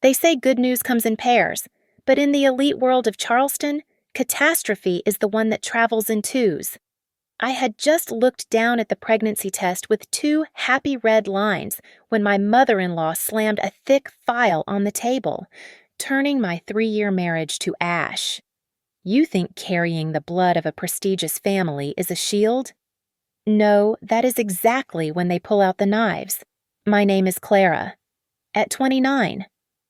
They say good news comes in pairs, but in the elite world of Charleston, catastrophe is the one that travels in twos. I had just looked down at the pregnancy test with two happy red lines when my mother-in-law slammed a thick file on the table, turning my 3-year marriage to ash. You think carrying the blood of a prestigious family is a shield? No, that is exactly when they pull out the knives. My name is Clara. At 29,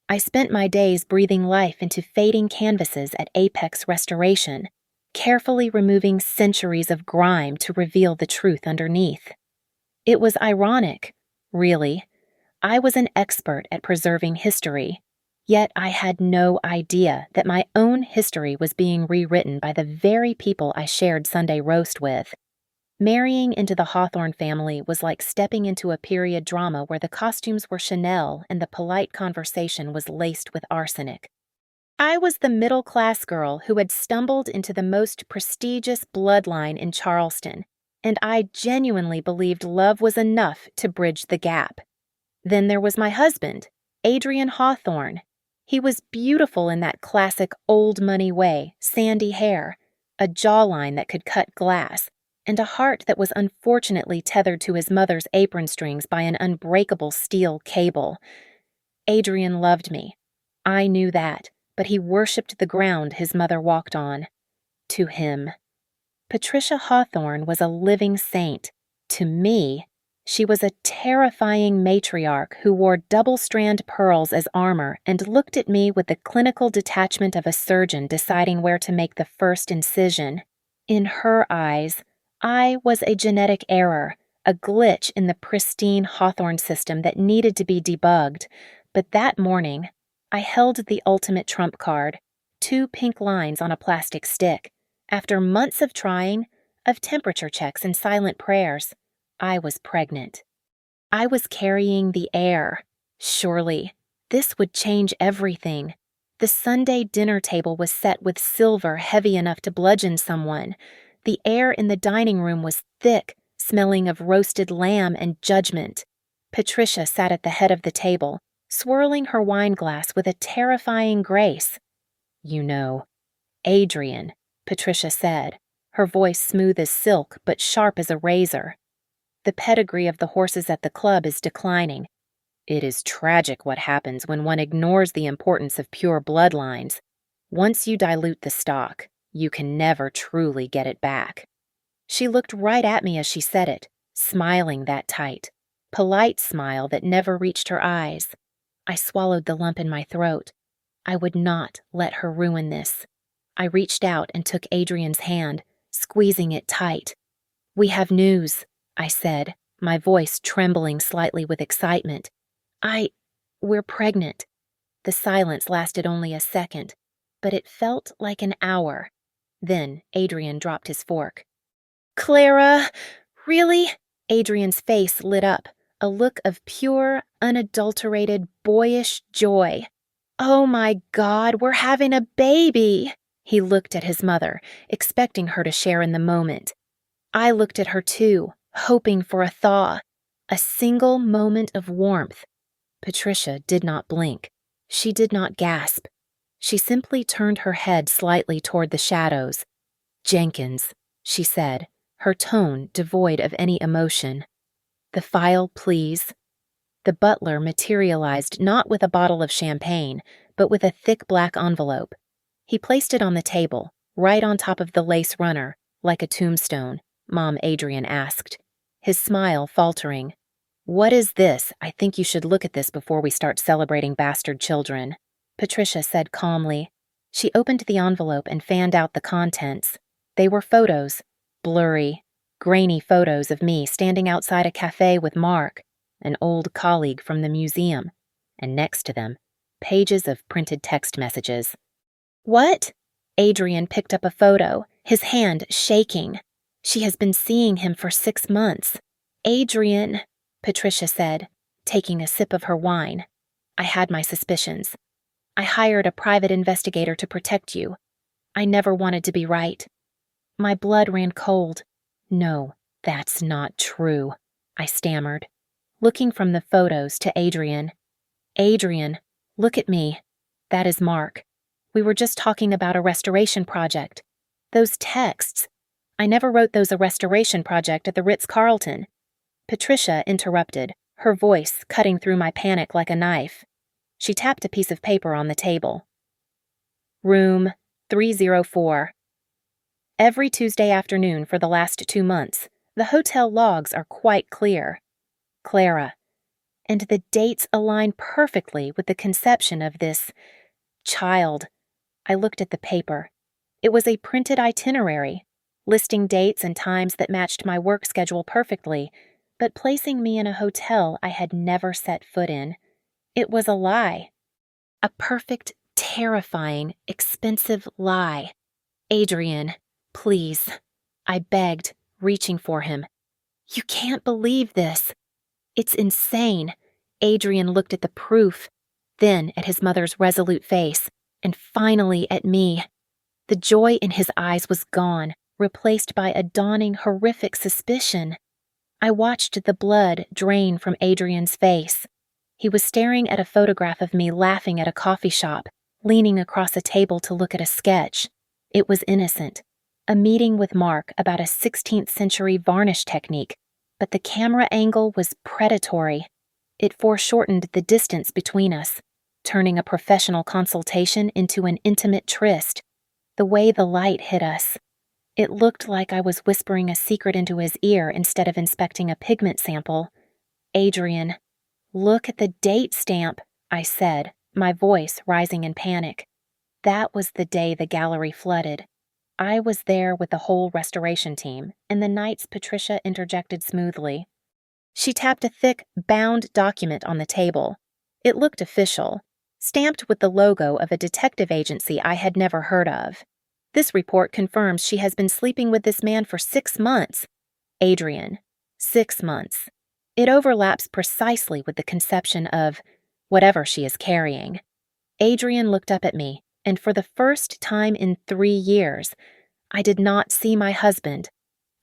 I spent my days breathing life into fading canvases at Apex Restoration, carefully removing centuries of grime to reveal the truth underneath. It was ironic, really. I was an expert at preserving history, yet I had no idea that my own history was being rewritten by the very people I shared Sunday roast with. Marrying into the Hawthorne family was like stepping into a period drama where the costumes were Chanel and the polite conversation was laced with arsenic. I was the middle-class girl who had stumbled into the most prestigious bloodline in Charleston, and I genuinely believed love was enough to bridge the gap. Then there was my husband, Adrian Hawthorne. He was beautiful in that classic old money way, sandy hair, a jawline that could cut glass, and a heart that was unfortunately tethered to his mother's apron strings by an unbreakable steel cable. Adrian loved me. I knew that, but he worshipped the ground his mother walked on. To him. Patricia Hawthorne was a living saint. To me, she was a terrifying matriarch who wore double-strand pearls as armor and looked at me with the clinical detachment of a surgeon deciding where to make the first incision. In her eyes, I was a genetic error, a glitch in the pristine Hawthorne system that needed to be debugged. But that morning, I held the ultimate trump card, 2 pink lines on a plastic stick. After months of trying, of temperature checks and silent prayers, I was pregnant. I was carrying the air. Surely, this would change everything. The Sunday dinner table was set with silver heavy enough to bludgeon someone. The air in the dining room was thick, smelling of roasted lamb and judgment. Patricia sat at the head of the table, swirling her wineglass with a terrifying grace. "You know, Adrian," Patricia said, her voice smooth as silk but sharp as a razor. "The pedigree of the horses at the club is declining. It is tragic what happens when one ignores the importance of pure bloodlines. Once you dilute the stock, you can never truly get it back." She looked right at me as she said it, smiling that tight, polite smile that never reached her eyes. I swallowed the lump in my throat. I would not let her ruin this. I reached out and took Adrian's hand, squeezing it tight. "We have news," I said, my voice trembling slightly with excitement. We're pregnant." The silence lasted only a second, but it felt like an hour. Then Adrian dropped his fork. "Clara, really?" Adrian's face lit up, a look of pure, unadulterated, boyish joy. "Oh my God, we're having a baby!" He looked at his mother, expecting her to share in the moment. I looked at her too, hoping for a thaw, a single moment of warmth. Patricia did not blink. She did not gasp. She simply turned her head slightly toward the shadows. "Jenkins," she said, her tone devoid of any emotion. "The file, please." The butler materialized not with a bottle of champagne, but with a thick black envelope. He placed it on the table, right on top of the lace runner, like a tombstone, Mom Adrian asked, his smile faltering. "What is this? I think you should look at this before we start celebrating bastard children," Patricia said calmly. She opened the envelope and fanned out the contents. They were photos, blurry, grainy photos of me standing outside a cafe with Mark, an old colleague from the museum, and next to them, pages of printed text messages. "What?" Adrian picked up a photo, his hand shaking. "She has been seeing him for 6 months. Adrian," Patricia said, taking a sip of her wine. "I had my suspicions. I hired a private investigator to protect you. I never wanted to be right." My blood ran cold. "No, that's not true," I stammered, looking from the photos to Adrian. "Adrian, Look at me. That is Mark. We were just talking about a restoration project. Those texts. I never wrote those a restoration project at the Ritz-Carlton. Patricia interrupted, her voice cutting through my panic like a knife. She tapped a piece of paper on the table. Room 304. Every Tuesday afternoon for the last 2 months, the hotel logs are quite clear. Clara. And the dates align perfectly with the conception of this child. I looked at the paper. It was a printed itinerary, listing dates and times that matched my work schedule perfectly, but placing me in a hotel I had never set foot in. It was a lie. A perfect, terrifying, expensive lie. Adrian, please, I begged, reaching for him. You can't believe this. It's insane. Adrian looked at the proof, then at his mother's resolute face, and finally at me. The joy in his eyes was gone, replaced by a dawning horrific suspicion. I watched the blood drain from Adrian's face. He was staring at a photograph of me laughing at a coffee shop, leaning across a table to look at a sketch. It was innocent. A meeting with Mark about a 16th century varnish technique, but the camera angle was predatory. It foreshortened the distance between us, turning a professional consultation into an intimate tryst. The way the light hit us. It looked like I was whispering a secret into his ear instead of inspecting a pigment sample. Adrian, look at the date stamp, I said, my voice rising in panic. That was the day the gallery flooded. I was there with the whole restoration team, and the nights Patricia interjected smoothly. She tapped a thick, bound document on the table. It looked official, stamped with the logo of a detective agency I had never heard of. This report confirms she has been sleeping with this man for 6 months. Adrian, 6 months. It overlaps precisely with the conception of whatever she is carrying. Adrian looked up at me, and for the first time in 3 years, I did not see my husband.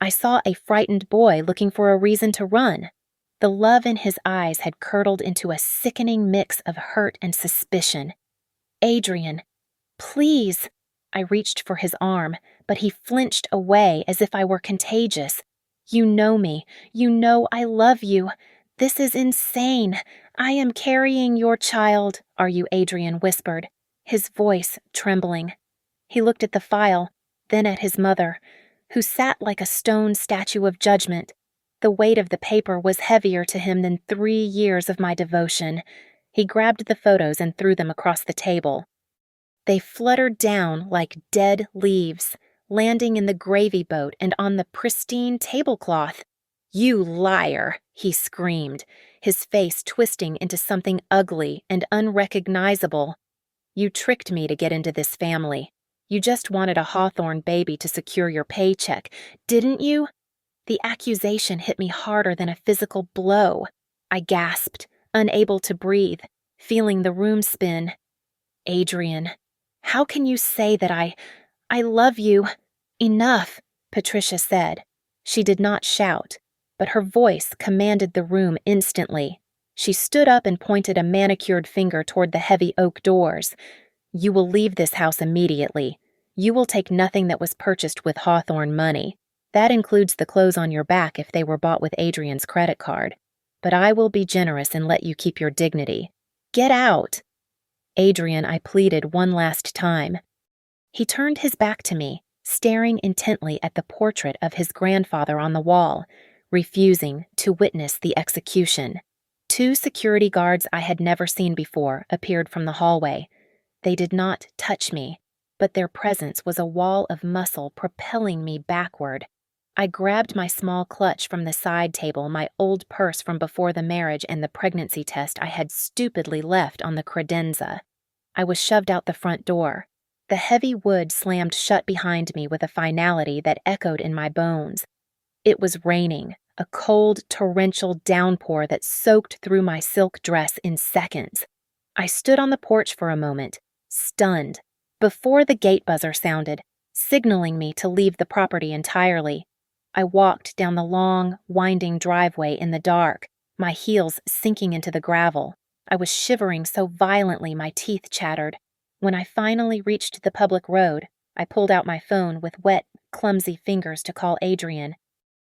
I saw a frightened boy looking for a reason to run. The love in his eyes had curdled into a sickening mix of hurt and suspicion. Adrian, please. I reached for his arm, but he flinched away as if I were contagious. You know me. You know I love you. This is insane. I am carrying your child, Adrian whispered, his voice trembling. He looked at the file, then at his mother, who sat like a stone statue of judgment. The weight of the paper was heavier to him than 3 years of my devotion. He grabbed the photos and threw them across the table. They fluttered down like dead leaves, landing in the gravy boat and on the pristine tablecloth. You liar, he screamed, his face twisting into something ugly and unrecognizable. You tricked me to get into this family. You just wanted a Hawthorne baby to secure your paycheck, didn't you? The accusation hit me harder than a physical blow. I gasped, unable to breathe, feeling the room spin. Adrian, how can you say that I love you? Enough, Patricia said. She did not shout, but her voice commanded the room instantly. She stood up and pointed a manicured finger toward the heavy oak doors. You will leave this house immediately. You will take nothing that was purchased with Hawthorne money. That includes the clothes on your back if they were bought with Adrian's credit card. But I will be generous and let you keep your dignity. Get out! Adrian, I pleaded one last time. He turned his back to me, staring intently at the portrait of his grandfather on the wall, refusing to witness the execution. 2 security guards I had never seen before appeared from the hallway. They did not touch me, but their presence was a wall of muscle propelling me backward. I grabbed my small clutch from the side table, my old purse from before the marriage and the pregnancy test I had stupidly left on the credenza. I was shoved out the front door. The heavy wood slammed shut behind me with a finality that echoed in my bones. It was raining, a cold, torrential downpour that soaked through my silk dress in seconds. I stood on the porch for a moment, stunned, before the gate buzzer sounded, signaling me to leave the property entirely. I walked down the long, winding driveway in the dark, my heels sinking into the gravel. I was shivering so violently my teeth chattered. When I finally reached the public road, I pulled out my phone with wet, clumsy fingers to call Adrian.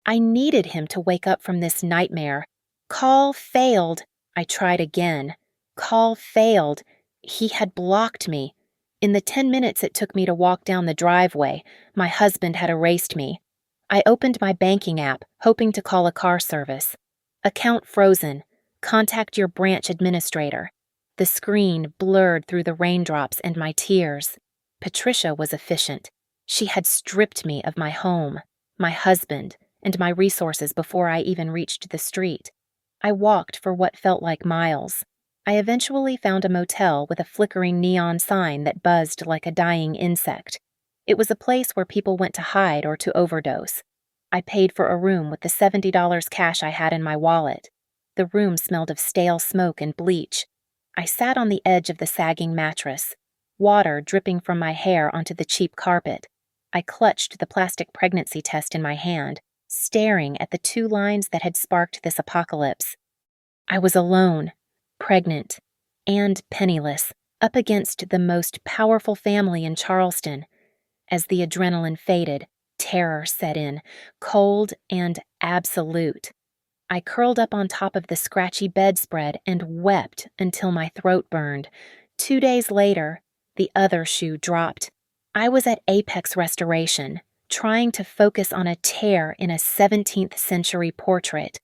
I needed him to wake up from this nightmare. Call failed. I tried again. Call failed. He had blocked me. In the 10 minutes it took me to walk down the driveway, my husband had erased me. I opened my banking app, hoping to call a car service. Account frozen. Contact your branch administrator. The screen blurred through the raindrops and my tears. Patricia was efficient. She had stripped me of my home, my husband, and my resources before I even reached the street. I walked for what felt like miles. I eventually found a motel with a flickering neon sign that buzzed like a dying insect. It was a place where people went to hide or to overdose. I paid for a room with the $70 cash I had in my wallet. The room smelled of stale smoke and bleach. I sat on the edge of the sagging mattress, water dripping from my hair onto the cheap carpet. I clutched the plastic pregnancy test in my hand, staring at the 2 lines that had sparked this apocalypse. I was alone, pregnant, and penniless, up against the most powerful family in Charleston. As the adrenaline faded, terror set in, cold and absolute. I curled up on top of the scratchy bedspread and wept until my throat burned. 2 days later, the other shoe dropped. I was at Apex Restoration, trying to focus on a tear in a 17th century portrait.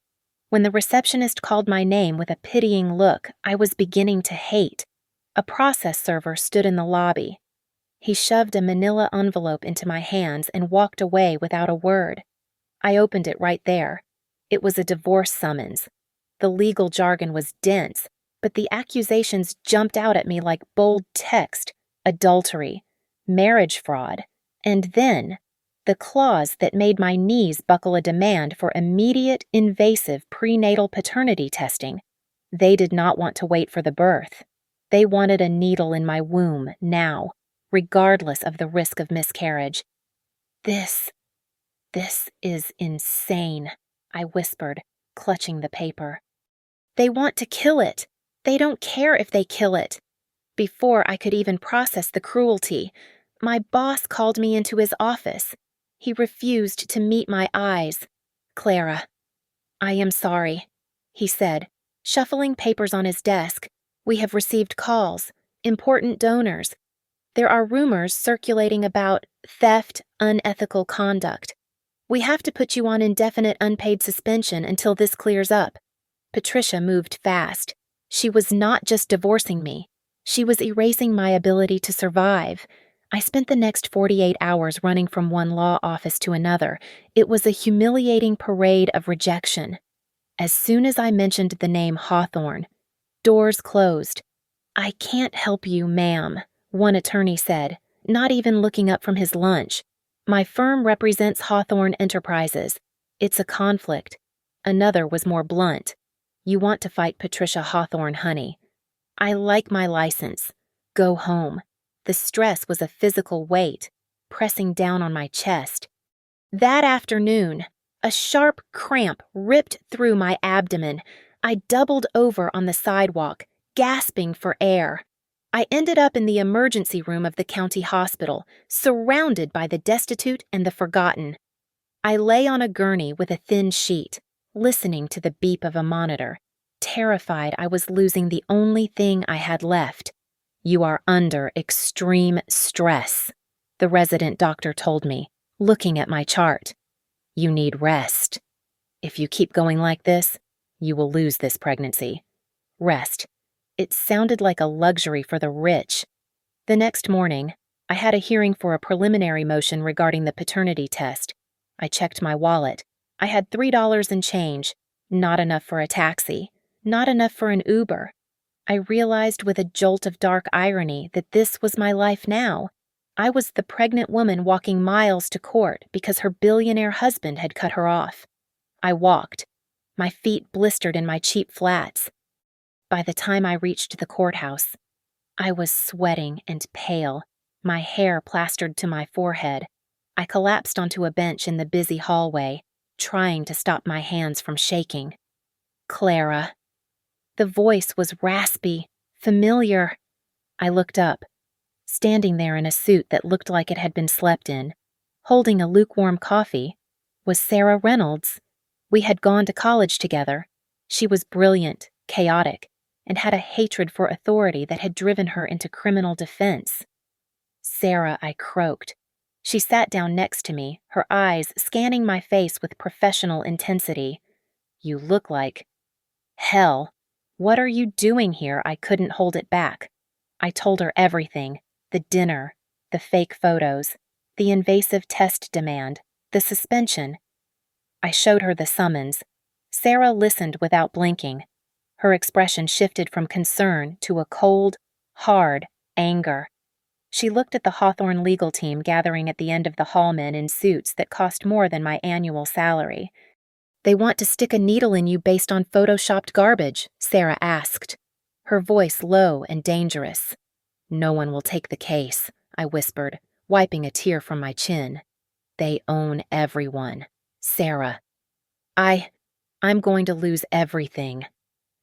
When the receptionist called my name with a pitying look, I was beginning to hate. A process server stood in the lobby. He shoved a manila envelope into my hands and walked away without a word. I opened it right there. It was a divorce summons. The legal jargon was dense, but the accusations jumped out at me like bold text: adultery, marriage fraud, and then the clause that made my knees buckle a demand for immediate, invasive prenatal paternity testing. They did not want to wait for the birth. They wanted a needle in my womb now, regardless of the risk of miscarriage. This is insane, I whispered, clutching the paper. They want to kill it. They don't care if they kill it. Before I could even process the cruelty, my boss called me into his office. He refused to meet my eyes. Clara, I am sorry, he said, shuffling papers on his desk. We have received calls, important donors. There are rumors circulating about theft, unethical conduct. We have to put you on indefinite unpaid suspension until this clears up. Patricia moved fast. She was not just divorcing me. She was erasing my ability to survive. I spent the next 48 hours running from one law office to another. It was a humiliating parade of rejection. As soon as I mentioned the name Hawthorne, doors closed. I can't help you, ma'am, one attorney said, not even looking up from his lunch. My firm represents Hawthorne Enterprises. It's a conflict. Another was more blunt. You want to fight Patricia Hawthorne, honey. I like my license. Go home. The stress was a physical weight, pressing down on my chest. That afternoon, a sharp cramp ripped through my abdomen. I doubled over on the sidewalk, gasping for air. I ended up in the emergency room of the county hospital, surrounded by the destitute and the forgotten. I lay on a gurney with a thin sheet, listening to the beep of a monitor, terrified I was losing the only thing I had left. You are under extreme stress, the resident doctor told me, looking at my chart. You need rest. If you keep going like this, you will lose this pregnancy. Rest. It sounded like a luxury for the rich. The next morning, I had a hearing for a preliminary motion regarding the paternity test. I checked my wallet. I had $3 in change. Not enough for a taxi. Not enough for an Uber. I realized with a jolt of dark irony that this was my life now. I was the pregnant woman walking miles to court because her billionaire husband had cut her off. I walked. My feet blistered in my cheap flats. By the time I reached the courthouse, I was sweating and pale, my hair plastered to my forehead. I collapsed onto a bench in the busy hallway, trying to stop my hands from shaking. Clara. The voice was raspy, familiar. I looked up. Standing there in a suit that looked like it had been slept in, holding a lukewarm coffee, was Sarah Reynolds. We had gone to college together. She was brilliant, chaotic, and had a hatred for authority that had driven her into criminal defense. "Sarah," I croaked. She sat down next to me, her eyes scanning my face with professional intensity. "You look like hell. What are you doing here?" I couldn't hold it back. I told her everything: the dinner, the fake photos, the invasive test demand, the suspension. I showed her the summons. Sarah listened without blinking. Her expression shifted from concern to a cold, hard anger. She looked at the Hawthorne legal team gathering at the end of the hall, men in suits that cost more than my annual salary. "They want to stick a needle in you based on photoshopped garbage," Sarah asked, her voice low and dangerous. "No one will take the case," I whispered, wiping a tear from my chin. "They own everyone. Sarah. I'm going to lose everything."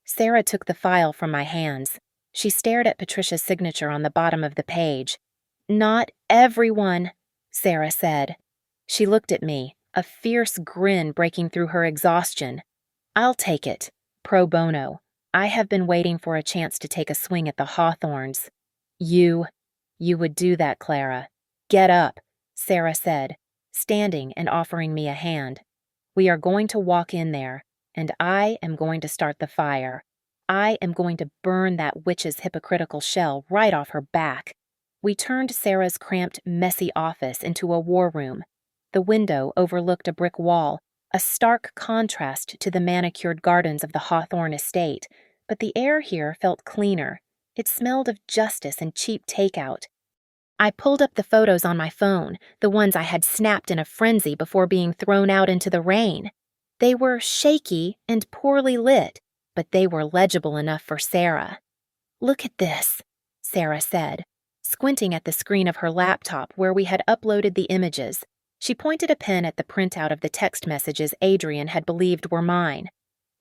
Sarah took the file from my hands. She stared at Patricia's signature on the bottom of the page. "Not everyone," Sarah said. She looked at me, a fierce grin breaking through her exhaustion. "I'll take it. Pro bono. I have been waiting for a chance to take a swing at the Hawthorns." You would do that, Clara. "Get up," Sarah said, standing and offering me a hand. "We are going to walk in there, and I am going to start the fire. I am going to burn that witch's hypocritical shell right off her back." We turned Sarah's cramped, messy office into a war room. The window overlooked a brick wall, a stark contrast to the manicured gardens of the Hawthorne estate, but the air here felt cleaner. It smelled of justice and cheap takeout. I pulled up the photos on my phone, the ones I had snapped in a frenzy before being thrown out into the rain. They were shaky and poorly lit, but they were legible enough for Sarah. "Look at this," Sarah said, squinting at the screen of her laptop where we had uploaded the images. She pointed a pen at the printout of the text messages Adrian had believed were mine.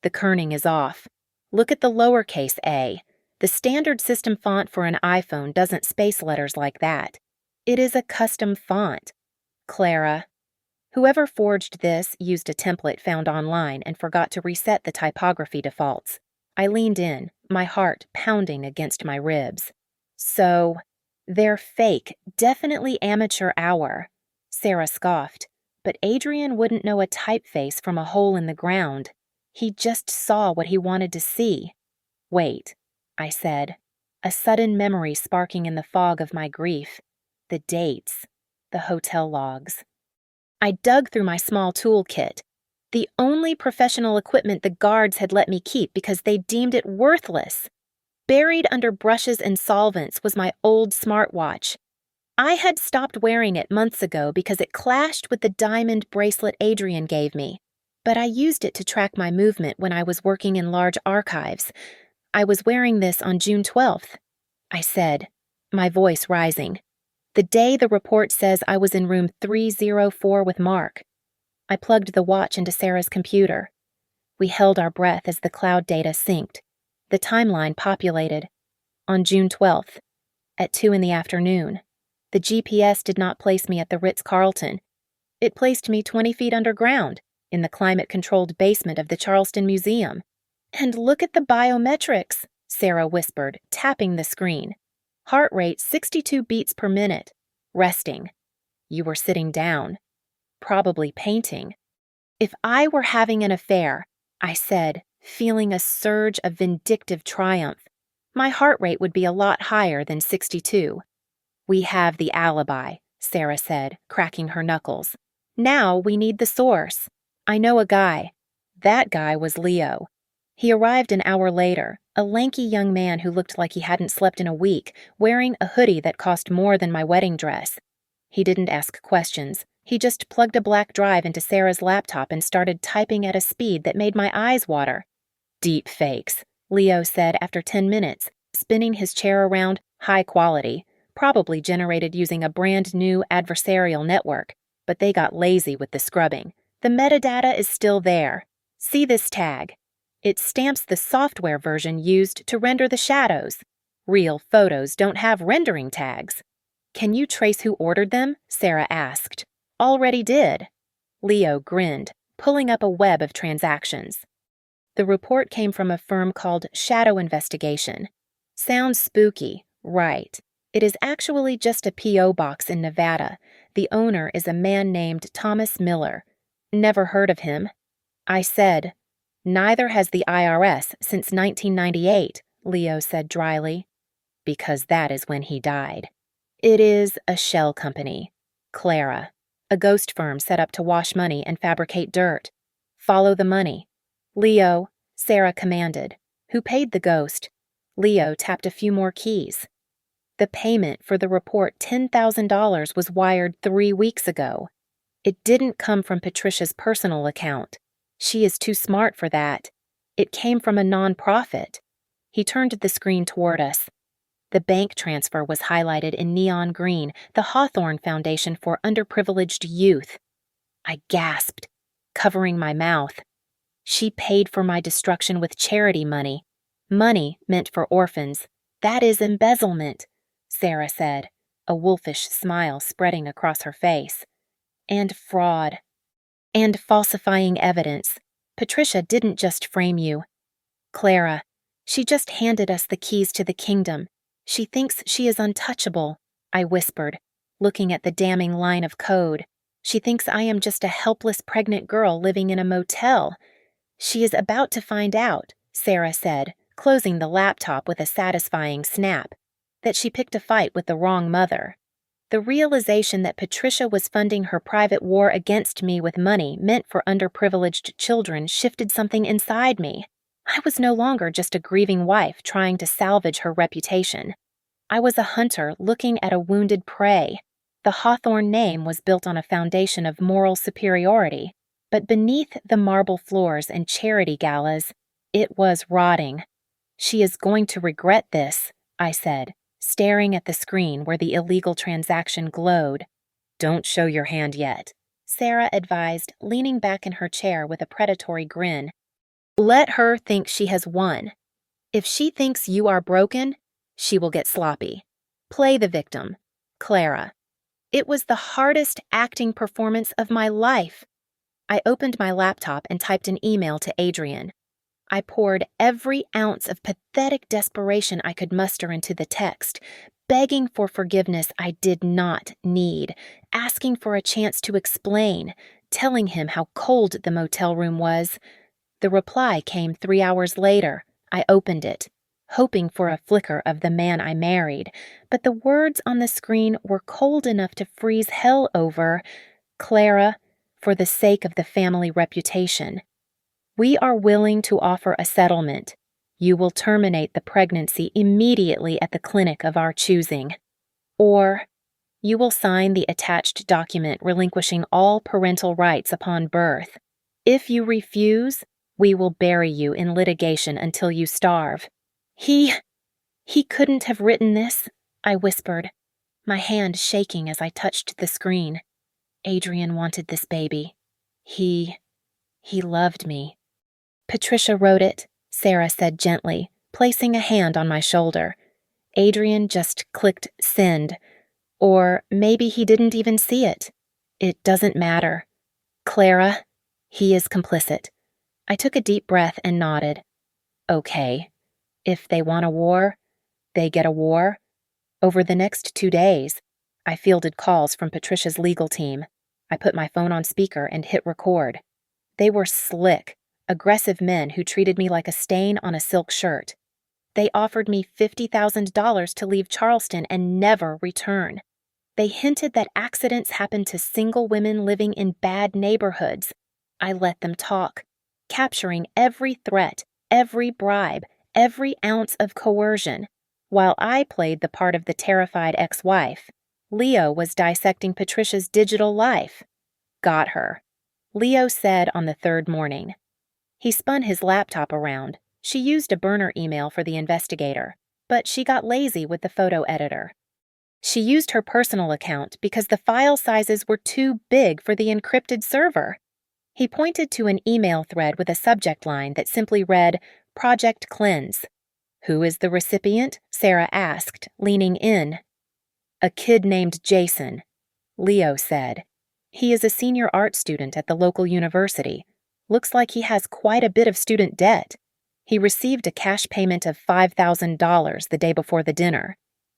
"The kerning is off. Look at the lowercase a. The standard system font for an iPhone doesn't space letters like that. It is a custom font. Clara." Whoever forged this used a template found online and forgot to reset the typography defaults. I leaned in, my heart pounding against my ribs. "So, they're fake, definitely amateur hour." Sarah scoffed, but Adrian wouldn't know a typeface from a hole in the ground. He just saw what he wanted to see. "Wait," I said, a sudden memory sparking in the fog of my grief. The dates, the hotel logs. I dug through my small toolkit, the only professional equipment the guards had let me keep because they deemed it worthless. Buried under brushes and solvents was my old smartwatch. I had stopped wearing it months ago because it clashed with the diamond bracelet Adrian gave me, but I used it to track my movement when I was working in large archives. "I was wearing this on June 12th, I said, my voice rising. "The day the report says I was in room 304 with Mark." I plugged the watch into Sarah's computer. We held our breath as the cloud data synced. The timeline populated. On June 12th, at 2 in the afternoon. The GPS did not place me at the Ritz-Carlton. It placed me 20 feet underground, in the climate-controlled basement of the Charleston Museum. "And look at the biometrics," Sarah whispered, tapping the screen. "Heart rate 62 beats per minute. Resting. You were sitting down. Probably painting." "If I were having an affair," I said, feeling a surge of vindictive triumph, "my heart rate would be a lot higher than 62. "We have the alibi," Sarah said, cracking her knuckles. "Now we need the source. I know a guy. That guy was Leo. He arrived an hour later, a lanky young man who looked like he hadn't slept in a week, wearing a hoodie that cost more than my wedding dress. He didn't ask questions. He just plugged a black drive into Sarah's laptop and started typing at a speed that made my eyes water. "Deep fakes," Leo said after 10 minutes, spinning his chair around, high quality, probably generated using a brand new adversarial network, but they got lazy with the scrubbing. The metadata is still there. See this tag. It stamps the software version used to render the shadows. Real photos don't have rendering tags. Can you trace who ordered them? Sarah asked. Already did. Leo grinned, pulling up a web of transactions. The report came from a firm called Shadow Investigation. Sounds spooky, right? It is actually just a P.O. box in Nevada. The owner is a man named Thomas Miller. Never heard of him. I said, neither has the IRS since 1998, Leo said dryly. Because that is when he died. It is a shell company. Clara. A ghost firm set up to wash money and fabricate dirt. Follow the money. Leo, Sarah commanded. Who paid the ghost? Leo tapped a few more keys. The payment for the report $10,000 was wired 3 weeks ago. It didn't come from Patricia's personal account. She is too smart for that. It came from a nonprofit. He turned the screen toward us. The bank transfer was highlighted in neon green, the Hawthorne Foundation for Underprivileged Youth. I gasped, covering my mouth. She paid for my destruction with charity money. Money meant for orphans. That is embezzlement, Sarah said, a wolfish smile spreading across her face. And fraud. And falsifying evidence. Patricia didn't just frame you. Clara, she just handed us the keys to the kingdom. She thinks she is untouchable, I whispered, looking at the damning line of code. She thinks I am just a helpless pregnant girl living in a motel. She is about to find out, Sarah said, closing the laptop with a satisfying snap, that she picked a fight with the wrong mother. The realization that Patricia was funding her private war against me with money meant for underprivileged children shifted something inside me. I was no longer just a grieving wife trying to salvage her reputation. I was a hunter looking at a wounded prey. The Hawthorne name was built on a foundation of moral superiority, but beneath the marble floors and charity galas, it was rotting. She is going to regret this, I said, staring at the screen where the illegal transaction glowed. Don't show your hand yet, Sarah advised, leaning back in her chair with a predatory grin. Let her think she has won. If she thinks you are broken, she will get sloppy. Play the victim. Clara. It was the hardest acting performance of my life. I opened my laptop and typed an email to Adrian. I poured every ounce of pathetic desperation I could muster into the text, begging for forgiveness I did not need, asking for a chance to explain, telling him how cold the motel room was. The reply came 3 hours later. I opened it, hoping for a flicker of the man I married, but the words on the screen were cold enough to freeze hell over. Clara, for the sake of the family reputation. We are willing to offer a settlement. You will terminate the pregnancy immediately at the clinic of our choosing. Or you will sign the attached document relinquishing all parental rights upon birth. If you refuse, we will bury you in litigation until you starve. He couldn't have written this, I whispered, my hand shaking as I touched the screen. Adrian wanted this baby. He loved me. Patricia wrote it, Sarah said gently, placing a hand on my shoulder. Adrian just clicked send. Or maybe he didn't even see it. It doesn't matter. Clara, he is complicit. I took a deep breath and nodded. Okay. If they want a war, they get a war. Over the next 2 days, I fielded calls from Patricia's legal team. I put my phone on speaker and hit record. They were slick, aggressive men who treated me like a stain on a silk shirt. They offered me $50,000 to leave Charleston and never return. They hinted that accidents happened to single women living in bad neighborhoods. I let them talk, capturing every threat, every bribe, every ounce of coercion. While I played the part of the terrified ex-wife, Leo was dissecting Patricia's digital life. Got her, Leo said on the 3rd morning. He spun his laptop around. She used a burner email for the investigator, but she got lazy with the photo editor. She used her personal account because the file sizes were too big for the encrypted server. He pointed to an email thread with a subject line that simply read, Project Cleanse. Who is the recipient? Sarah asked, leaning in. A kid named Jason, Leo said. He is a senior art student at the local university. Looks like he has quite a bit of student debt. He received a cash payment of $5,000 the day before the dinner.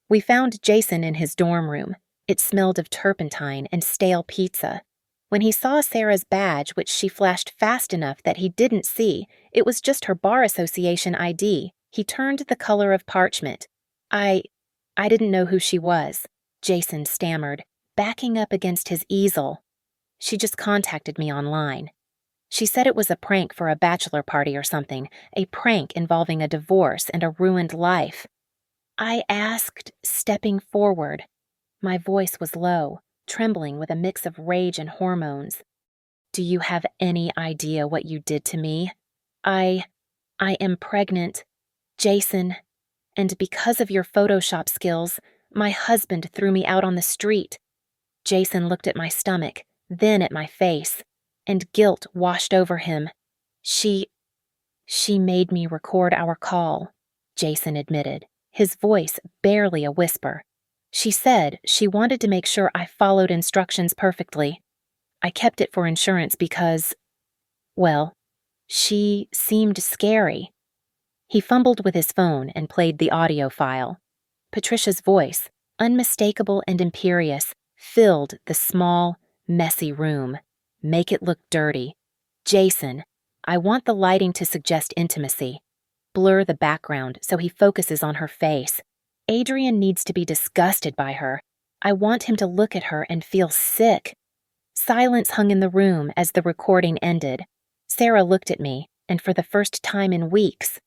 We found Jason in his dorm room. It smelled of turpentine and stale pizza. When he saw Sarah's badge, which she flashed fast enough that he didn't see, it was just her bar association ID, he turned the color of parchment. I didn't know who she was, Jason stammered, backing up against his easel. She just contacted me online. She said it was a prank for a bachelor party or something, a prank involving a divorce and a ruined life. I asked, stepping forward. My voice was low, trembling with a mix of rage and hormones. Do you have any idea what you did to me? I am pregnant, Jason, and because of your Photoshop skills, my husband threw me out on the street. Jason looked at my stomach, then at my face, and guilt washed over him. She made me record our call, Jason admitted, his voice barely a whisper. She said she wanted to make sure I followed instructions perfectly. I kept it for insurance because, well, she seemed scary. He fumbled with his phone and played the audio file. Patricia's voice, unmistakable and imperious, filled the small, messy room. Make it look dirty. Jason, I want the lighting to suggest intimacy. Blur the background so he focuses on her face. Adrian needs to be disgusted by her. I want him to look at her and feel sick. Silence hung in the room as the recording ended. Sarah looked at me, and for the first time in weeks,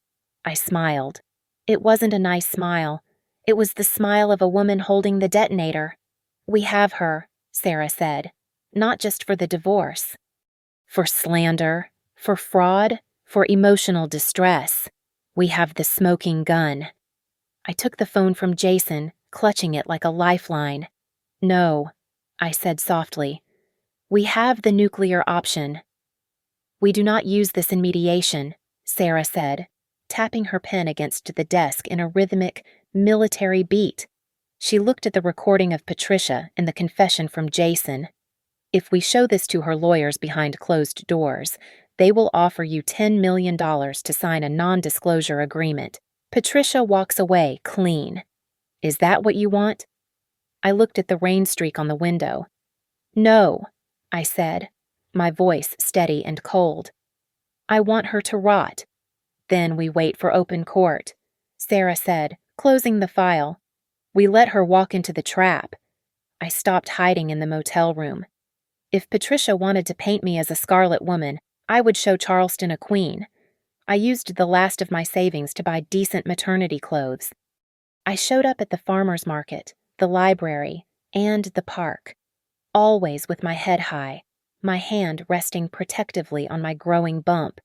I smiled. It wasn't a nice smile. It was the smile of a woman holding the detonator. We have her, Sarah said, not just for the divorce. For slander, for fraud, for emotional distress. We have the smoking gun. I took the phone from Jason, clutching it like a lifeline. No, I said softly. We have the nuclear option. We do not use this in mediation, Sarah said, tapping her pen against the desk in a rhythmic, military beat. She looked at the recording of Patricia and the confession from Jason. If we show this to her lawyers behind closed doors, they will offer you $10 million to sign a non-disclosure agreement. Patricia walks away clean. Is that what you want? I looked at the rain streak on the window. No, I said, my voice steady and cold. I want her to rot. Then we wait for open court, Sarah said, closing the file. We let her walk into the trap. I stopped hiding in the motel room. If Patricia wanted to paint me as a scarlet woman, I would show Charleston a queen. I used the last of my savings to buy decent maternity clothes. I showed up at the farmer's market, the library, and the park, always with my head high, my hand resting protectively on my growing bump.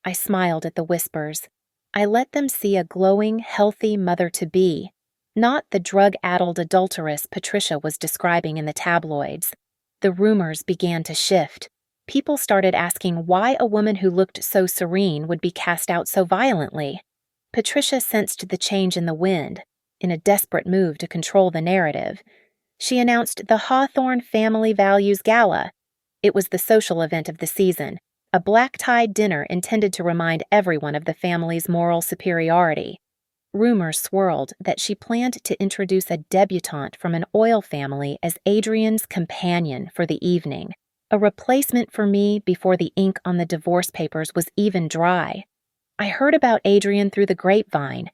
I smiled at the whispers. I let them see a glowing, healthy mother-to-be, not the drug-addled adulteress Patricia was describing in the tabloids. The rumors began to shift. People started asking why a woman who looked so serene would be cast out so violently. Patricia sensed the change in the wind. In a desperate move to control the narrative, she announced the Hawthorne Family Values Gala. It was the social event of the season, a black-tie dinner intended to remind everyone of the family's moral superiority. Rumors swirled that she planned to introduce a debutante from an oil family as Adrian's companion for the evening, a replacement for me before the ink on the divorce papers was even dry. I heard about Adrian through the grapevine.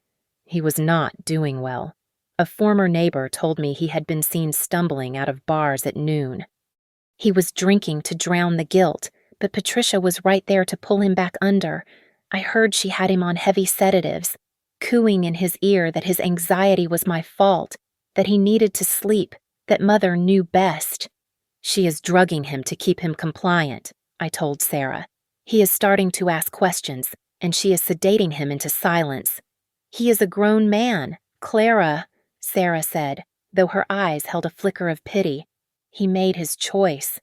He was not doing well. A former neighbor told me he had been seen stumbling out of bars at noon. He was drinking to drown the guilt, but Patricia was right there to pull him back under. I heard she had him on heavy sedatives, cooing in his ear that his anxiety was my fault, that he needed to sleep, that Mother knew best. She is drugging him to keep him compliant, I told Sarah. He is starting to ask questions, and she is sedating him into silence. He is a grown man, Clara, Sarah said, though her eyes held a flicker of pity. He made his choice.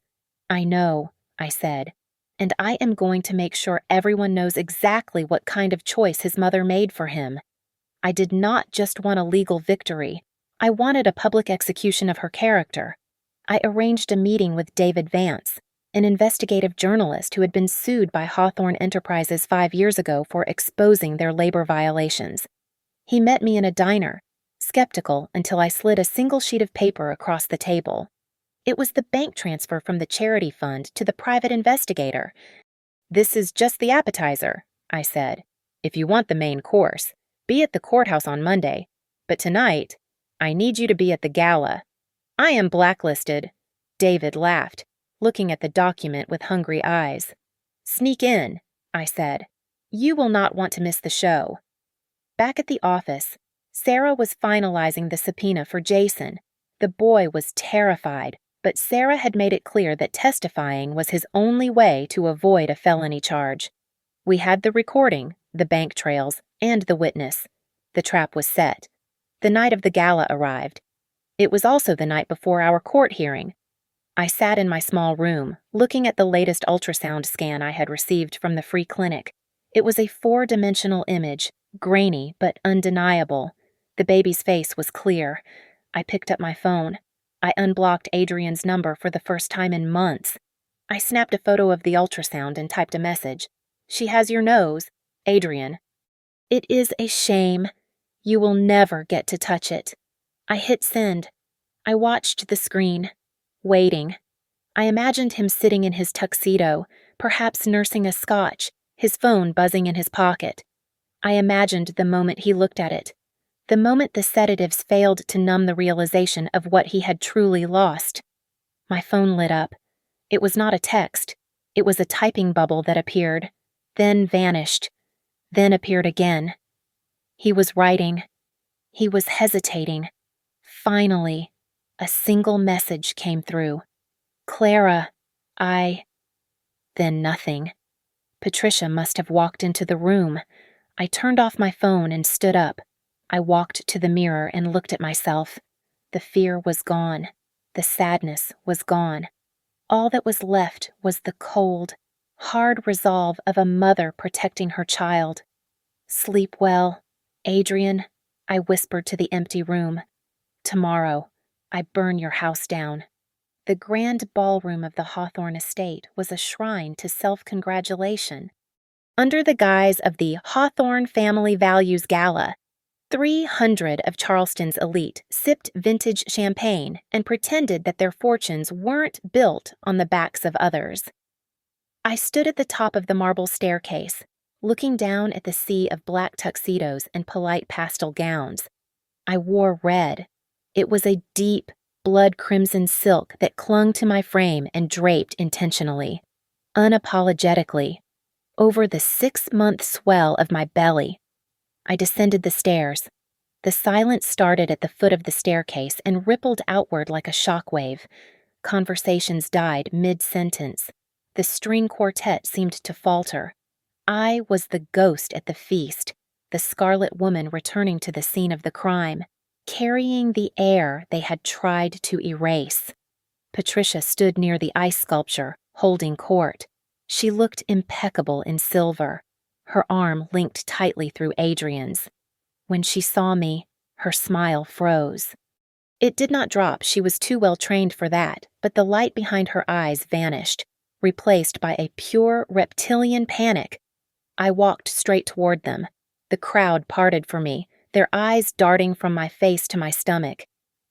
I know, I said. and I am going to make sure everyone knows exactly what kind of choice his mother made for him. I did not just want a legal victory. I wanted a public execution of her character. I arranged a meeting with David Vance, an investigative journalist who had been sued by Hawthorne Enterprises 5 years ago for exposing their labor violations. He met me in a diner, skeptical until I slid a single sheet of paper across the table. It was the bank transfer from the charity fund to the private investigator. "This is just the appetizer," I said. "If you want the main course, be at the courthouse on Monday. But tonight, I need you to be at the gala." "I am blacklisted." David laughed, looking at the document with hungry eyes. "Sneak in," I said. "You will not want to miss the show." Back at the office, Sarah was finalizing the subpoena for Jason. The boy was terrified, but Sarah had made it clear that testifying was his only way to avoid a felony charge. We had the recording, the bank trails, and the witness. The trap was set. The night of the gala arrived. It was also the night before our court hearing. I sat in my small room, looking at the latest ultrasound scan I had received from the free clinic. It was a 4-dimensional image, grainy but undeniable. The baby's face was clear. I picked up my phone. I unblocked Adrian's number for the first time in months. I snapped a photo of the ultrasound and typed a message. "She has your nose, Adrian." "It is a shame. You will never get to touch it." I hit send. I watched the screen, waiting. I imagined him sitting in his tuxedo, perhaps nursing a scotch, his phone buzzing in his pocket. I imagined the moment he looked at it, the moment the sedatives failed to numb the realization of what he had truly lost. My phone lit up. It was not a text. It was a typing bubble that appeared, then vanished, then appeared again. He was writing. He was hesitating. Finally, a single message came through. "Clara, Then nothing. Patricia must have walked into the room. I turned off my phone and stood up. I walked to the mirror and looked at myself. The fear was gone. The sadness was gone. All that was left was the cold, hard resolve of a mother protecting her child. "Sleep well, Adrian," I whispered to the empty room. "Tomorrow, I burn your house down." The grand ballroom of the Hawthorne estate was a shrine to self-congratulation. Under the guise of the Hawthorne Family Values Gala, 300 of Charleston's elite sipped vintage champagne and pretended that their fortunes weren't built on the backs of others. I stood at the top of the marble staircase, looking down at the sea of black tuxedos and polite pastel gowns. I wore red. It was a deep, blood-crimson silk that clung to my frame and draped intentionally, unapologetically, over the 6-month swell of my belly. I descended the stairs. The silence started at the foot of the staircase and rippled outward like a shockwave. Conversations died mid-sentence. The string quartet seemed to falter. I was the ghost at the feast, the scarlet woman returning to the scene of the crime, carrying the air they had tried to erase. Patricia stood near the ice sculpture, holding court. She looked impeccable in silver, her arm linked tightly through Adrian's. When she saw me, her smile froze. It did not drop, she was too well trained for that, but the light behind her eyes vanished, replaced by a pure reptilian panic. I walked straight toward them. The crowd parted for me, their eyes darting from my face to my stomach.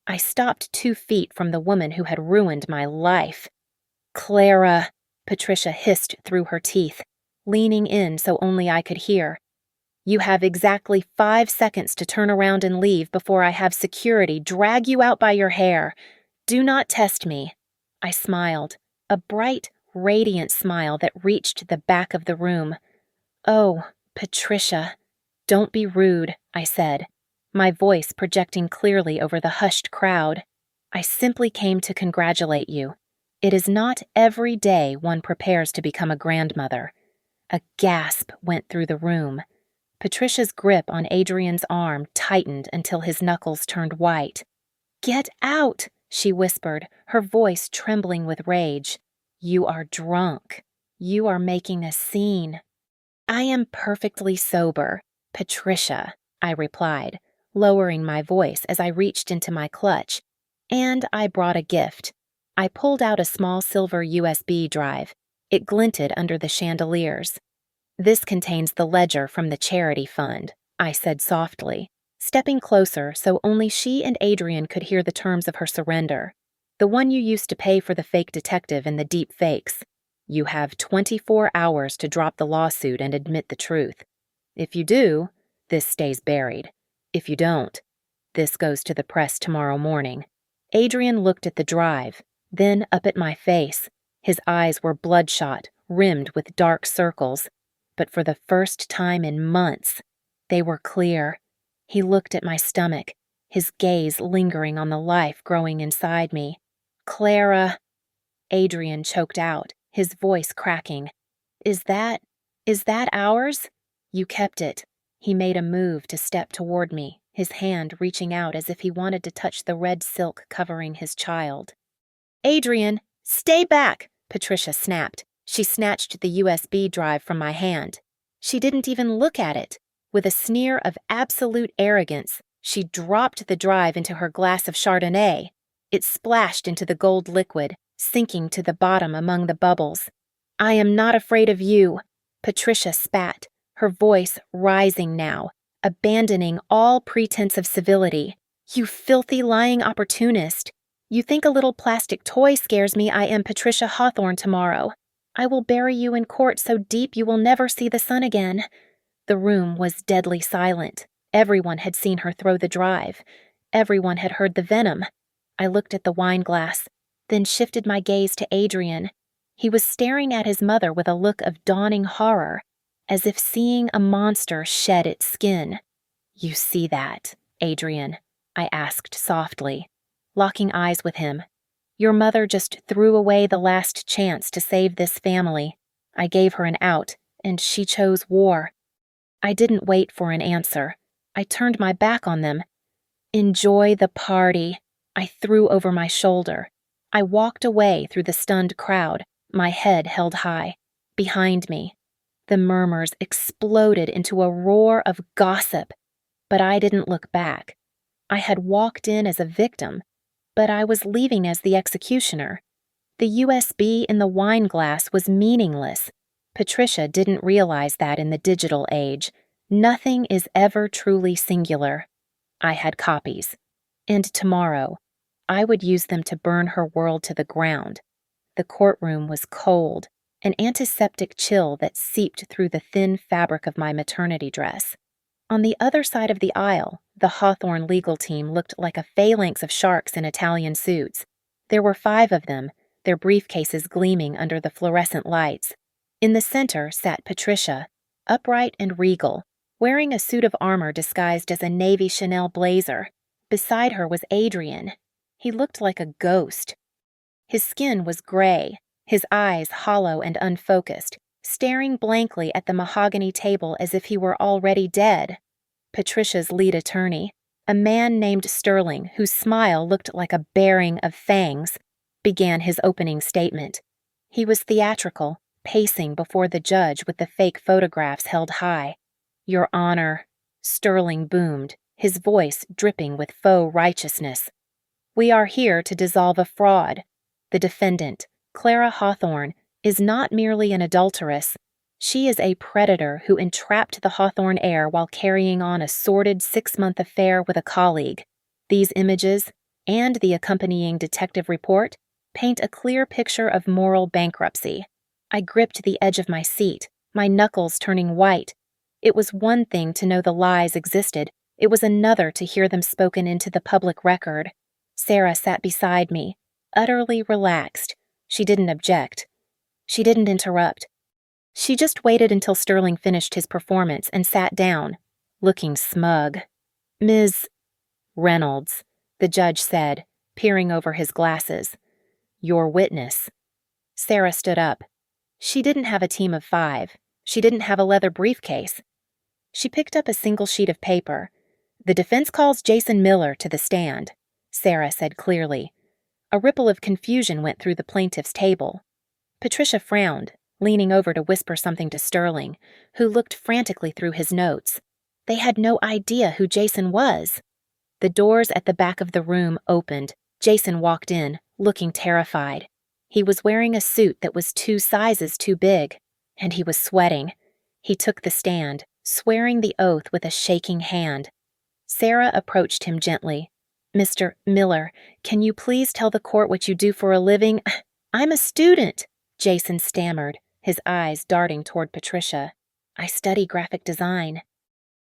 I stopped 2 feet from the woman who had ruined my life. "Clara," Patricia hissed through her teeth, leaning in so only I could hear. "You have exactly 5 seconds to turn around and leave before I have security drag you out by your hair. Do not test me." I smiled, a bright, radiant smile that reached the back of the room. "Oh, Patricia." "Don't be rude," I said, my voice projecting clearly over the hushed crowd. "I simply came to congratulate you. It is not every day one prepares to become a grandmother." A gasp went through the room. Patricia's grip on Adrian's arm tightened until his knuckles turned white. "Get out," she whispered, her voice trembling with rage. "You are drunk." You are making a scene. I am perfectly sober, Patricia, I replied, lowering my voice as I reached into my clutch. And I brought a gift. I pulled out a small silver USB drive. It glinted under the chandeliers. This contains the ledger from the charity fund, I said softly, stepping closer so only she and Adrian could hear the terms of her surrender. The one you used to pay for the fake detective and the deep fakes. You have 24 hours to drop the lawsuit and admit the truth. If you do, this stays buried. If you don't, this goes to the press tomorrow morning. Adrian looked at the drive, then up at my face. His eyes were bloodshot, rimmed with dark circles. But for the first time in months, they were clear. He looked at my stomach, his gaze lingering on the life growing inside me. Clara, Adrian choked out, his voice cracking. Is that ours? You kept it. He made a move to step toward me, his hand reaching out as if he wanted to touch the red silk covering his child. Adrian, stay back, Patricia snapped. She snatched the USB drive from my hand. She didn't even look at it. With a sneer of absolute arrogance, she dropped the drive into her glass of Chardonnay. It splashed into the gold liquid, sinking to the bottom among the bubbles. I am not afraid of you, Patricia spat, her voice rising now, abandoning all pretense of civility. You filthy lying opportunist. You think a little plastic toy scares me? I am Patricia Hawthorne tomorrow. I will bury you in court so deep you will never see the sun again. The room was deadly silent. Everyone had seen her throw the drive. Everyone had heard the venom. I looked at the wine glass, then shifted my gaze to Adrian. He was staring at his mother with a look of dawning horror, as if seeing a monster shed its skin. You see that, Adrian? I asked softly, locking eyes with him. Your mother just threw away the last chance to save this family. I gave her an out, and she chose war. I didn't wait for an answer. I turned my back on them. Enjoy the party, I threw over my shoulder. I walked away through the stunned crowd, my head held high. Behind me, the murmurs exploded into a roar of gossip. But I didn't look back. I had walked in as a victim, but I was leaving as the executioner. The USB in the wine glass was meaningless. Patricia didn't realize that in the digital age. Nothing is ever truly singular. I had copies. And tomorrow, I would use them to burn her world to the ground. The courtroom was cold, an antiseptic chill that seeped through the thin fabric of my maternity dress. On the other side of the aisle, the Hawthorne legal team looked like a phalanx of sharks in Italian suits. There were 5 of them, their briefcases gleaming under the fluorescent lights. In the center sat Patricia, upright and regal, wearing a suit of armor disguised as a navy Chanel blazer. Beside her was Adrian. He looked like a ghost. His skin was gray, his eyes hollow and unfocused, staring blankly at the mahogany table as if he were already dead. Patricia's lead attorney, a man named Sterling, whose smile looked like a baring of fangs, began his opening statement. He was theatrical, pacing before the judge with the fake photographs held high. Your Honor, Sterling boomed, his voice dripping with faux righteousness. We are here to dissolve a fraud. The defendant, Clara Hawthorne, is not merely an adulteress. She is a predator who entrapped the Hawthorne heir while carrying on a sordid 6-month affair with a colleague. These images, and the accompanying detective report, paint a clear picture of moral bankruptcy. I gripped the edge of my seat, my knuckles turning white. It was one thing to know the lies existed. It was another to hear them spoken into the public record. Sarah sat beside me, utterly relaxed. She didn't object. She didn't interrupt. She just waited until Sterling finished his performance and sat down, looking smug. Ms. Reynolds, the judge said, peering over his glasses. Your witness. Sarah stood up. She didn't have a team of 5. She didn't have a leather briefcase. She picked up a single sheet of paper. The defense calls Jason Miller to the stand, Sarah said clearly. A ripple of confusion went through the plaintiff's table. Patricia frowned, leaning over to whisper something to Sterling, who looked frantically through his notes. They had no idea who Jason was. The doors at the back of the room opened. Jason walked in, looking terrified. He was wearing a suit that was 2 sizes too big, and he was sweating. He took the stand, swearing the oath with a shaking hand. Sarah approached him gently. "Mr. Miller, can you please tell the court what you do for a living?" "I'm a student," Jason stammered, his eyes darting toward Patricia. "I study graphic design."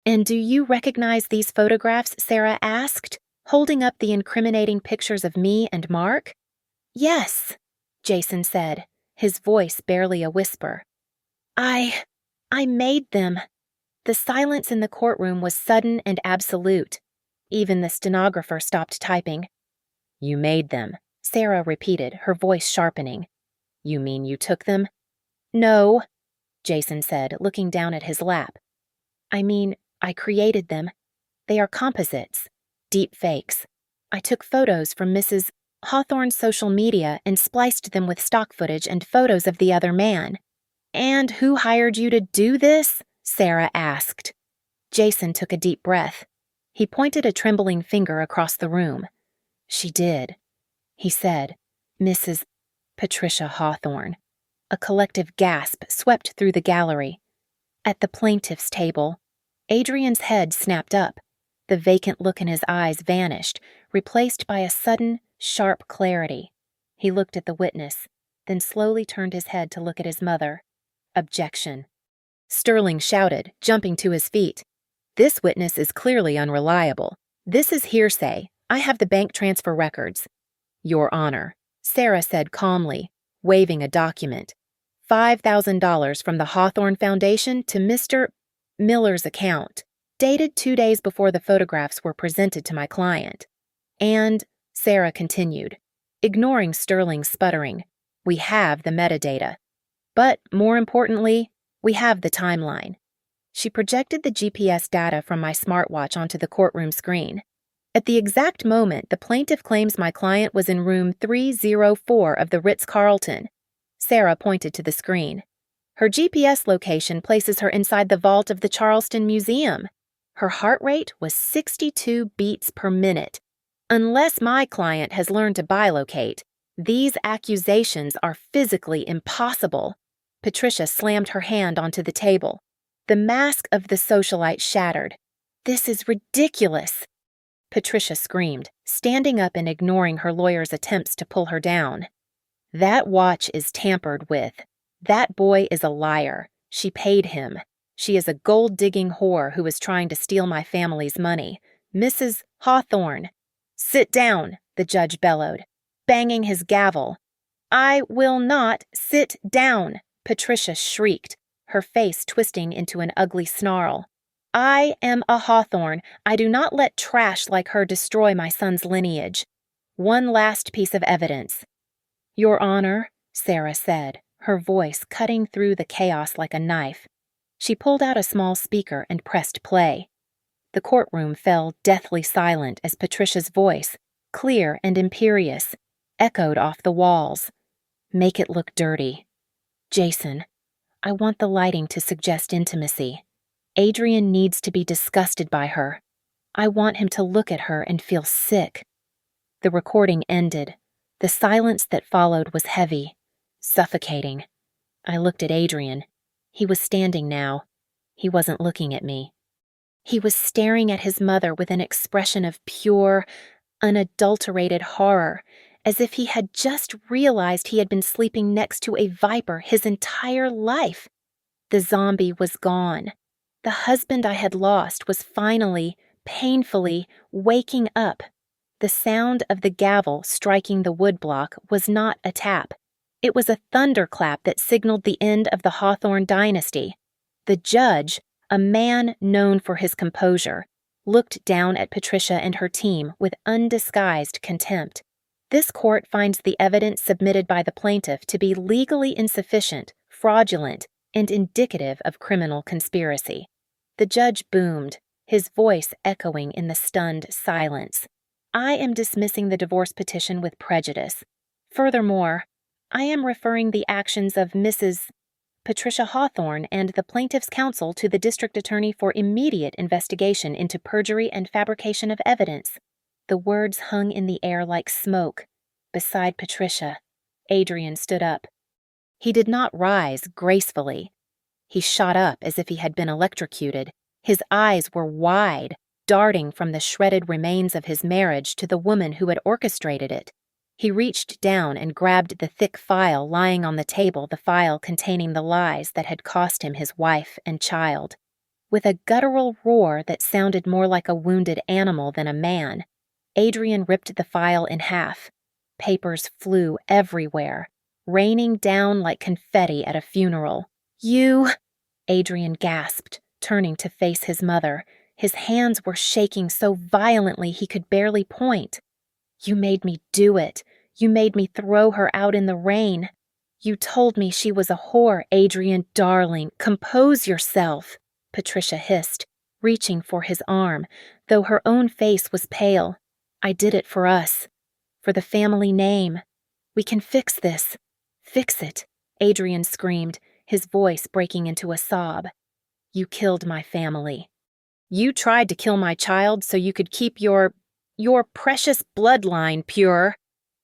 "And do you recognize these photographs?" Sarah asked, holding up the incriminating pictures of me and Mark. "Yes," Jason said, his voice barely a whisper. I made them." The silence in the courtroom was sudden and absolute. Even the stenographer stopped typing. "You made them," Sarah repeated, her voice sharpening. "You mean you took them?" "No," Jason said, looking down at his lap. "I mean, I created them. They are composites, deep fakes. I took photos from Mrs. Hawthorne's social media and spliced them with stock footage and photos of the other man." "And who hired you to do this?" Sarah asked. Jason took a deep breath. He pointed a trembling finger across the room. "She did," he said. "Mrs. Patricia Hawthorne." A collective gasp swept through the gallery. At the plaintiff's table, Adrian's head snapped up. The vacant look in his eyes vanished, replaced by a sudden, sharp clarity. He looked at the witness, then slowly turned his head to look at his mother. "Objection." Sterling shouted, jumping to his feet. "This witness is clearly unreliable. This is hearsay. I have the bank transfer records." "Your Honor," Sarah said calmly, waving a document. $5,000 from the Hawthorne Foundation to Mr. Miller's account, dated 2 days before the photographs were presented to my client. And, Sarah continued, ignoring Sterling's sputtering, "we have the metadata. But, more importantly, we have the timeline." She projected the GPS data from my smartwatch onto the courtroom screen. At the exact moment the plaintiff claims my client was in room 304 of the Ritz-Carlton. Sarah pointed to the screen. "Her GPS location places her inside the vault of the Charleston Museum. Her heart rate was 62 beats per minute. Unless my client has learned to bilocate, these accusations are physically impossible." Patricia slammed her hand onto the table. The mask of the socialite shattered. "This is ridiculous!" Patricia screamed, standing up and ignoring her lawyer's attempts to pull her down. "That watch is tampered with. That boy is a liar. She paid him. She is a gold-digging whore who is trying to steal my family's money. Mrs. Hawthorne." "Sit down," the judge bellowed, banging his gavel. "I will not sit down," Patricia shrieked, her face twisting into an ugly snarl. "I am a Hawthorne. I do not let trash like her destroy my son's lineage. One last piece of evidence." "Your Honor," Sarah said, her voice cutting through the chaos like a knife. She pulled out a small speaker and pressed play. The courtroom fell deathly silent as Patricia's voice, clear and imperious, echoed off the walls. "Make it look dirty. Jason, I want the lighting to suggest intimacy. Adrian needs to be disgusted by her. I want him to look at her and feel sick." The recording ended. The silence that followed was heavy, suffocating. I looked at Adrian. He was standing now. He wasn't looking at me. He was staring at his mother with an expression of pure, unadulterated horror, as if he had just realized he had been sleeping next to a viper his entire life. The zombie was gone. The husband I had lost was finally, painfully, waking up. The sound of the gavel striking the woodblock was not a tap. It was a thunderclap that signaled the end of the Hawthorne dynasty. The judge, a man known for his composure, looked down at Patricia and her team with undisguised contempt. This court finds the evidence submitted by the plaintiff to be legally insufficient, fraudulent, and indicative of criminal conspiracy. The judge boomed, his voice echoing in the stunned silence. "I am dismissing the divorce petition with prejudice. Furthermore, I am referring the actions of Mrs. Patricia Hawthorne and the plaintiff's counsel to the district attorney for immediate investigation into perjury and fabrication of evidence. The words hung in the air like smoke. Beside Patricia, Adrian stood up. He did not rise gracefully. He shot up as if he had been electrocuted. His eyes were wide, darting from the shredded remains of his marriage to the woman who had orchestrated it. He reached down and grabbed the thick file lying on the table, the file containing the lies that had cost him his wife and child. With a guttural roar that sounded more like a wounded animal than a man, Adrian ripped the file in half. Papers flew everywhere, raining down like confetti at a funeral. "You!" Adrian gasped, turning to face his mother. His hands were shaking so violently he could barely point. "You made me do it. You made me throw her out in the rain. You told me she was a whore, Adrian, darling. Compose yourself," Patricia hissed, reaching for his arm, though her own face was pale. "I did it for us. For the family name. We can fix this. Fix it," Adrian screamed, his voice breaking into a sob. "You killed my family. You tried to kill my child so you could keep your precious bloodline pure."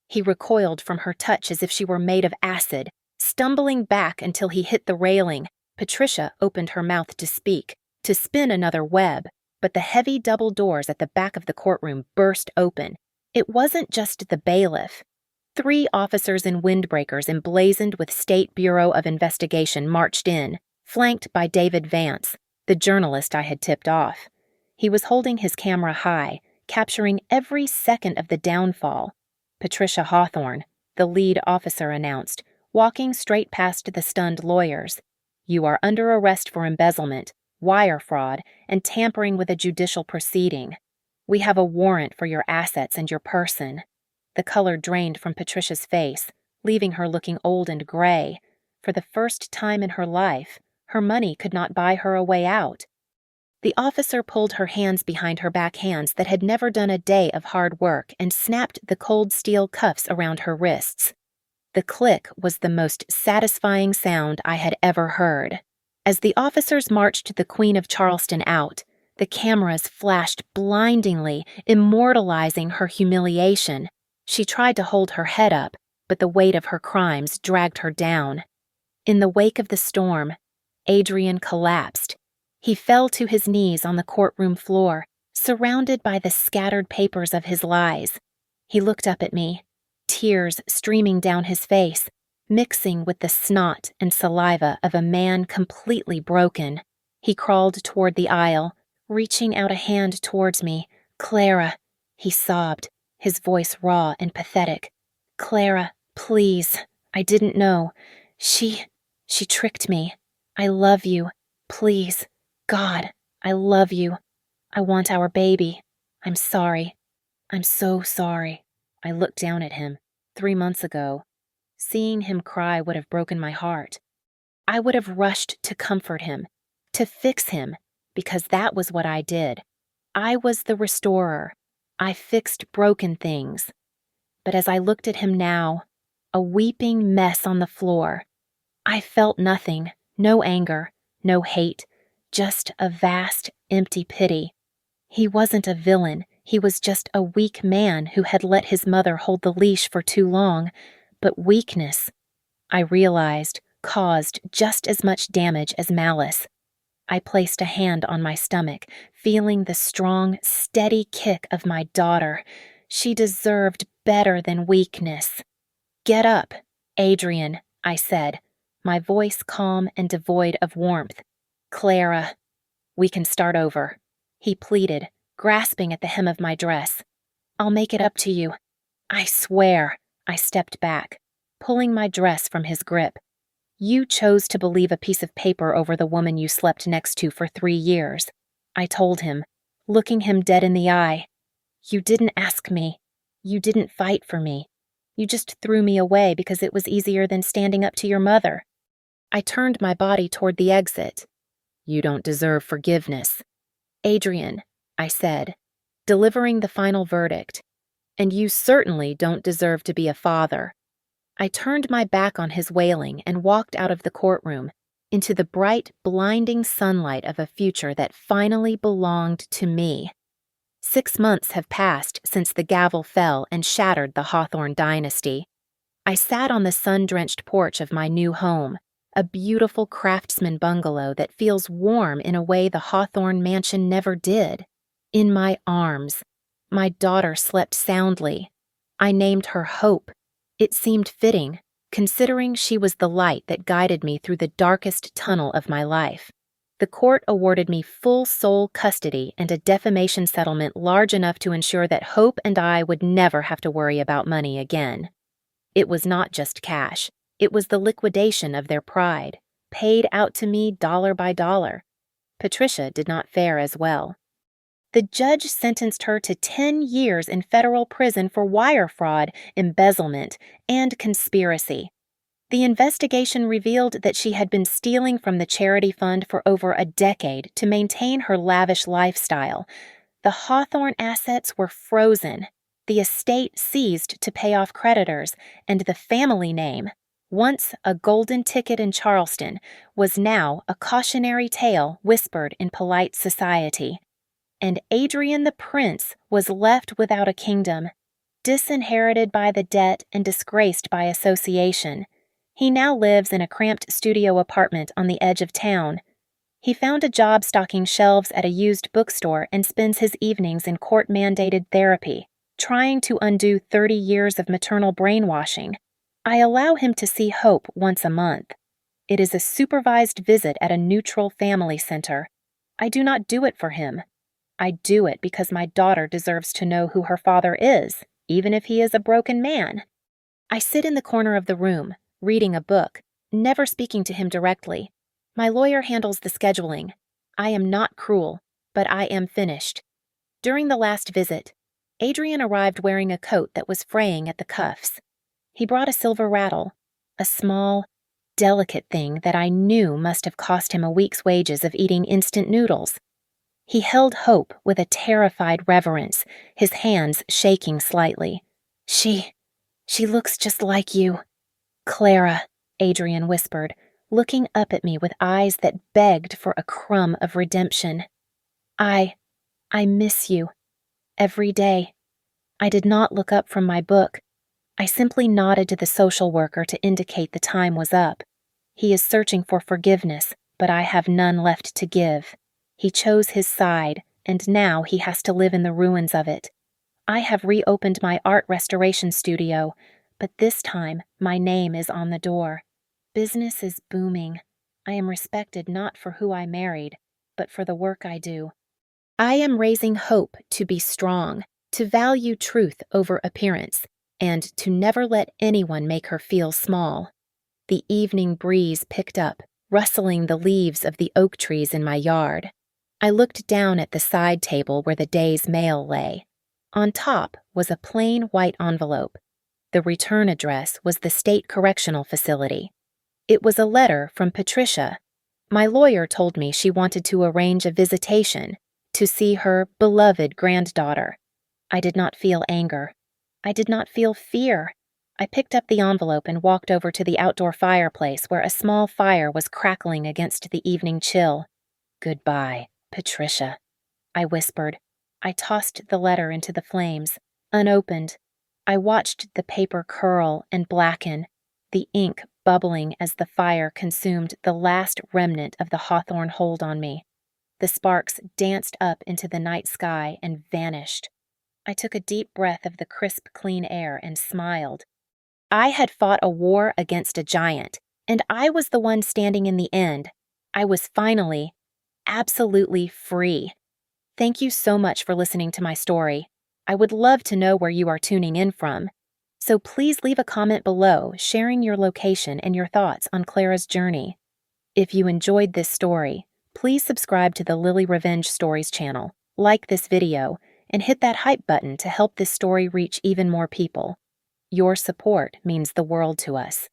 He recoiled from her touch as if she were made of acid, stumbling back until he hit the railing. Patricia opened her mouth to speak, to spin another web, but the heavy double doors at the back of the courtroom burst open. It wasn't just the bailiff. 3 officers in windbreakers emblazoned with State Bureau of Investigation marched in, flanked by David Vance, the journalist I had tipped off. He was holding his camera high, capturing every second of the downfall. Patricia Hawthorne, the lead officer, announced, walking straight past the stunned lawyers. "You are under arrest for embezzlement, wire fraud, and tampering with a judicial proceeding. We have a warrant for your assets and your person." The color drained from Patricia's face, leaving her looking old and gray. For the first time in her life, her money could not buy her a way out. The officer pulled her hands behind her back hands that had never done a day of hard work and snapped the cold steel cuffs around her wrists. The click was the most satisfying sound I had ever heard. As the officers marched the Queen of Charleston out, the cameras flashed blindingly, immortalizing her humiliation. She tried to hold her head up, but the weight of her crimes dragged her down. In the wake of the storm, Adrian collapsed. He fell to his knees on the courtroom floor, surrounded by the scattered papers of his lies. He looked up at me, tears streaming down his face, mixing with the snot and saliva of a man completely broken. He crawled toward the aisle, reaching out a hand towards me. "Clara," he sobbed, his voice raw and pathetic. "Clara, please. I didn't know. She tricked me. I love you. Please. God, I love you. I want our baby. I'm sorry. I'm so sorry." I looked down at him. 3 months ago. Seeing him cry would have broken my heart. I would have rushed to comfort him, to fix him, because that was what I did. I was the restorer. I fixed broken things. But as I looked at him now, a weeping mess on the floor, I felt nothing, no anger, no hate, just a vast, empty pity. He wasn't a villain. He was just a weak man who had let his mother hold the leash for too long. But weakness, I realized, caused just as much damage as malice. I placed a hand on my stomach, feeling the strong, steady kick of my daughter. She deserved better than weakness. "Get up, Adrian," I said, my voice calm and devoid of warmth. "Clara, we can start over," he pleaded, grasping at the hem of my dress. "I'll make it up to you. I swear." I stepped back, pulling my dress from his grip. "You chose to believe a piece of paper over the woman you slept next to for 3 years. I told him, looking him dead in the eye. "You didn't ask me. You didn't fight for me. You just threw me away because it was easier than standing up to your mother." I turned my body toward the exit. "You don't deserve forgiveness, Adrian," I said, delivering the final verdict. "And you certainly don't deserve to be a father." I turned my back on his wailing and walked out of the courtroom, into the bright, blinding sunlight of a future that finally belonged to me. 6 months have passed since the gavel fell and shattered the Hawthorne dynasty. I sat on the sun-drenched porch of my new home, a beautiful craftsman bungalow that feels warm in a way the Hawthorne mansion never did. In my arms, my daughter slept soundly. I named her Hope. It seemed fitting, considering she was the light that guided me through the darkest tunnel of my life. The court awarded me full sole custody and a defamation settlement large enough to ensure that Hope and I would never have to worry about money again. It was not just cash. It was the liquidation of their pride, paid out to me dollar by dollar. Patricia did not fare as well. The judge sentenced her to 10 years in federal prison for wire fraud, embezzlement, and conspiracy. The investigation revealed that she had been stealing from the charity fund for over a decade to maintain her lavish lifestyle. The Hawthorne assets were frozen, the estate seized to pay off creditors, and the family name, once a golden ticket in Charleston, was now a cautionary tale whispered in polite society. And Adrian the Prince was left without a kingdom, disinherited by the debt and disgraced by association. He now lives in a cramped studio apartment on the edge of town. He found a job stocking shelves at a used bookstore and spends his evenings in court-mandated therapy, trying to undo 30 years of maternal brainwashing. I allow him to see Hope once a month. It is a supervised visit at a neutral family center. I do not do it for him. I do it because my daughter deserves to know who her father is, even if he is a broken man. I sit in the corner of the room, reading a book, never speaking to him directly. My lawyer handles the scheduling. I am not cruel, but I am finished. During the last visit, Adrian arrived wearing a coat that was fraying at the cuffs. He brought a silver rattle, a small, delicate thing that I knew must have cost him a week's wages of eating instant noodles. He held Hope with a terrified reverence, his hands shaking slightly. She looks just like you. Clara, Adrian whispered, looking up at me with eyes that begged for a crumb of redemption. I miss you. Every day. I did not look up from my book. I simply nodded to the social worker to indicate the time was up. He is searching for forgiveness, but I have none left to give. He chose his side, and now he has to live in the ruins of it. I have reopened my art restoration studio, but this time my name is on the door. Business is booming. I am respected not for who I married, but for the work I do. I am raising Hope to be strong, to value truth over appearance, and to never let anyone make her feel small. The evening breeze picked up, rustling the leaves of the oak trees in my yard. I looked down at the side table where the day's mail lay. On top was a plain white envelope. The return address was the State Correctional Facility. It was a letter from Patricia. My lawyer told me she wanted to arrange a visitation to see her beloved granddaughter. I did not feel anger. I did not feel fear. I picked up the envelope and walked over to the outdoor fireplace where a small fire was crackling against the evening chill. "Goodbye, Patricia," I whispered. I tossed the letter into the flames, unopened. I watched the paper curl and blacken, the ink bubbling as the fire consumed the last remnant of the Hawthorne hold on me. The sparks danced up into the night sky and vanished. I took a deep breath of the crisp, clean air and smiled. I had fought a war against a giant, and I was the one standing in the end. I was finally, absolutely free. Thank you so much for listening to my story. I would love to know where you are tuning in from. So please leave a comment below sharing your location and your thoughts on Clara's journey. If you enjoyed this story, please subscribe to the Lily Revenge Stories channel, like this video, and hit that hype button to help this story reach even more people. Your support means the world to us.